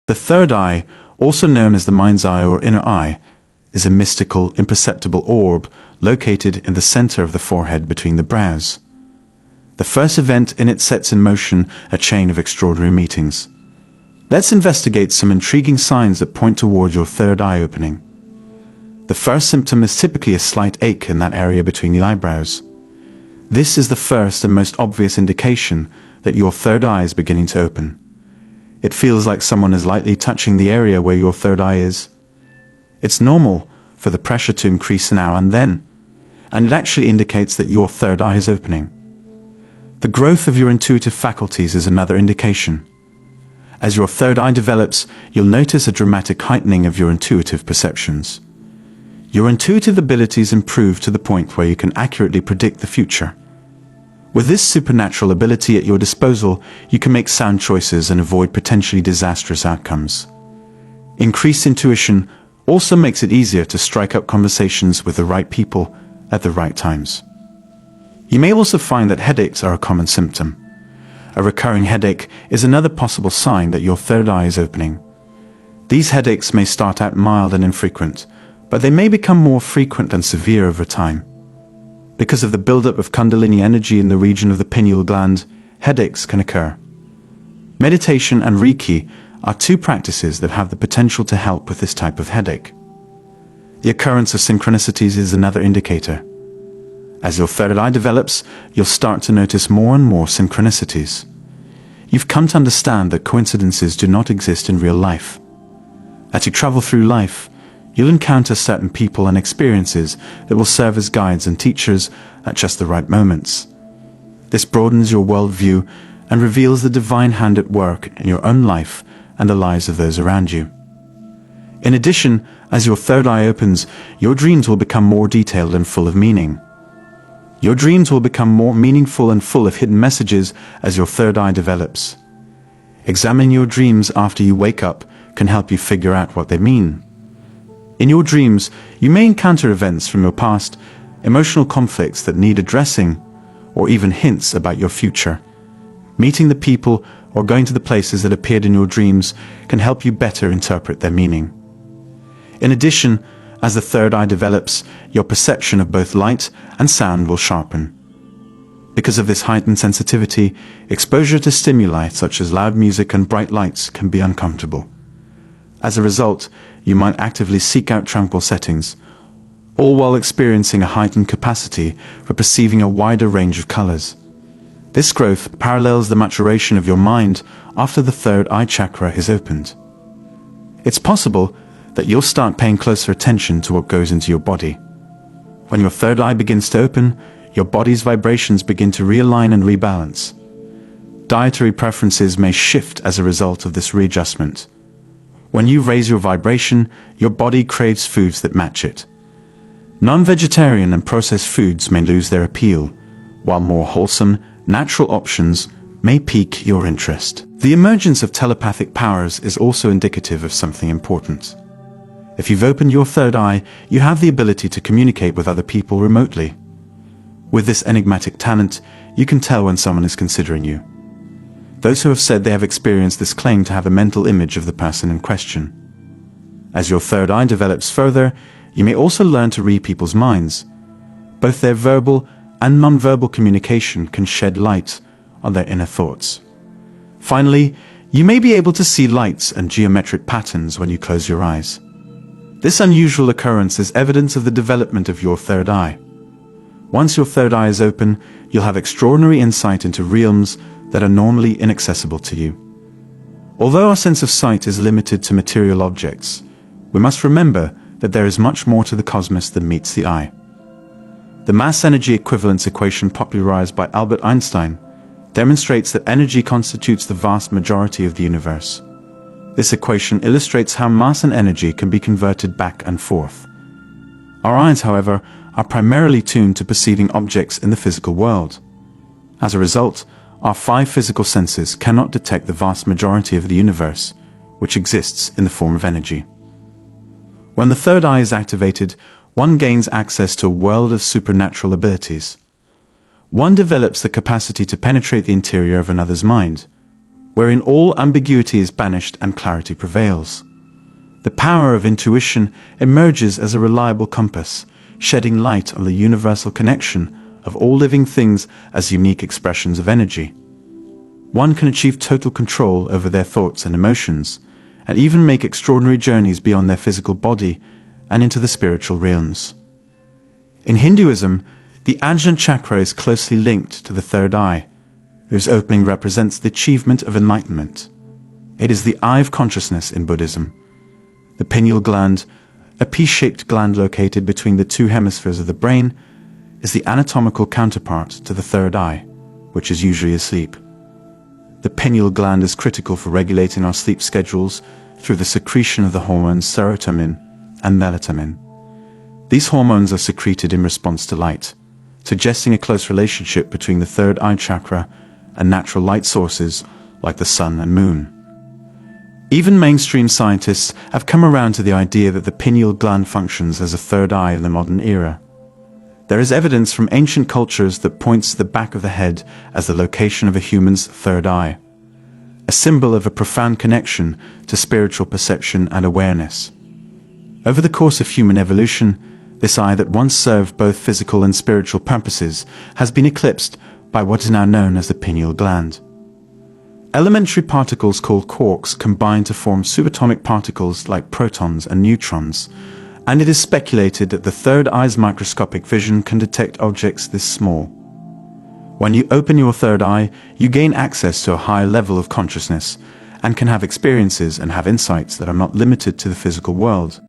The third eye, also known as the mind's eye or inner eye, is a mystical, imperceptible orb located in the center of the forehead between the brows. The first event in it sets in motion a chain of extraordinary meetings. Let's investigate some intriguing signs that point toward your third eye opening. The first symptom is typically a slight ache in that area between the eyebrows. This is the first and most obvious indication that your third eye is beginning to open. It feels like someone is lightly touching the area where your third eye is. It's normal for the pressure to increase now and then, and it actually indicates that your third eye is opening. The growth of your intuitive faculties is another indication. As your third eye develops, you'll notice a dramatic heightening of your intuitive perceptions. Your intuitive abilities improve to the point where you can accurately predict the future. With this supernatural ability at your disposal, you can make sound choices and avoid potentially disastrous outcomes. Increased intuition also makes it easier to strike up conversations with the right people at the right times. You may also find that headaches are a common symptom. A recurring headache is another possible sign that your third eye is opening. These headaches may start out mild and infrequent, but they may become more frequent and severe over time. Because of the buildup of Kundalini energy in the region of the pineal gland, headaches can occur. Meditation and Reiki are two practices that have the potential to help with this type of headache. The occurrence of synchronicities is another indicator. As your third eye develops, you'll start to notice more and more synchronicities. You've come to understand that coincidences do not exist in real life. As you travel through life, you'll encounter certain people and experiences that will serve as guides and teachers at just the right moments. This broadens your worldview and reveals the divine hand at work in your own life and the lives of those around you. In addition, as your third eye opens, your dreams will become more detailed and full of meaning. Your dreams will become more meaningful and full of hidden messages as your third eye develops. Examining your dreams after you wake up can help you figure out what they mean. In your dreams, you may encounter events from your past, emotional conflicts that need addressing, or even hints about your future. Meeting the people or going to the places that appeared in your dreams can help you better interpret their meaning. In addition, as the third eye develops, your perception of both light and sound will sharpen. Because of this heightened sensitivity, exposure to stimuli such as loud music and bright lights can be uncomfortable. As a result, you might actively seek out tranquil settings, all while experiencing a heightened capacity for perceiving a wider range of colors. This growth parallels the maturation of your mind after the third eye chakra is opened. It's possible that you'll start paying closer attention to what goes into your body. When your third eye begins to open, your body's vibrations begin to realign and rebalance. Dietary preferences may shift as a result of this readjustment. When you raise your vibration, your body craves foods that match it. Non-vegetarian and processed foods may lose their appeal, while more wholesome, natural options may pique your interest. The emergence of telepathic powers is also indicative of something important. If you've opened your third eye, you have the ability to communicate with other people remotely. With this enigmatic talent, you can tell when someone is considering you. Those who have said they have experienced this claim to have a mental image of the person in question. As your third eye develops further, you may also learn to read people's minds. Both their verbal and non-verbal communication can shed light on their inner thoughts. Finally, you may be able to see lights and geometric patterns when you close your eyes. This unusual occurrence is evidence of the development of your third eye. Once your third eye is open, you'll have extraordinary insight into realms that are normally inaccessible to you. Although our sense of sight is limited to material objects, we must remember that there is much more to the cosmos than meets the eye. The mass-energy equivalence equation popularized by Albert Einstein demonstrates that energy constitutes the vast majority of the universe. This equation illustrates how mass and energy can be converted back and forth. Our eyes, however, are primarily tuned to perceiving objects in the physical world. As a result, our 5 physical senses cannot detect the vast majority of the universe, which exists in the form of energy. When the third eye is activated, one gains access to a world of supernatural abilities. One develops the capacity to penetrate the interior of another's mind, wherein all ambiguity is banished and clarity prevails. The power of intuition emerges as a reliable compass, shedding light on the universal connection of all living things as unique expressions of energy. One can achieve total control over their thoughts and emotions, and even make extraordinary journeys beyond their physical body and into the spiritual realms. In Hinduism, the Ajna chakra is closely linked to the third eye, whose opening represents the achievement of enlightenment. It is the eye of consciousness in Buddhism. The pineal gland, a pea-shaped gland located between the two hemispheres of the brain, is the anatomical counterpart to the third eye, which is usually asleep. The pineal gland is critical for regulating our sleep schedules through the secretion of the hormones serotonin and melatonin. These hormones are secreted in response to light, suggesting a close relationship between the third eye chakra and natural light sources like the sun and moon. Even mainstream scientists have come around to the idea that the pineal gland functions as a third eye in the modern era. There is evidence from ancient cultures that points to the back of the head as the location of a human's third eye, a symbol of a profound connection to spiritual perception and awareness. Over the course of human evolution, this eye that once served both physical and spiritual purposes has been eclipsed by what is now known as the pineal gland. Elementary particles called quarks combine to form subatomic particles like protons and neutrons, and it is speculated that the third eye's microscopic vision can detect objects this small. When you open your third eye, you gain access to a higher level of consciousness and can have experiences and have insights that are not limited to the physical world.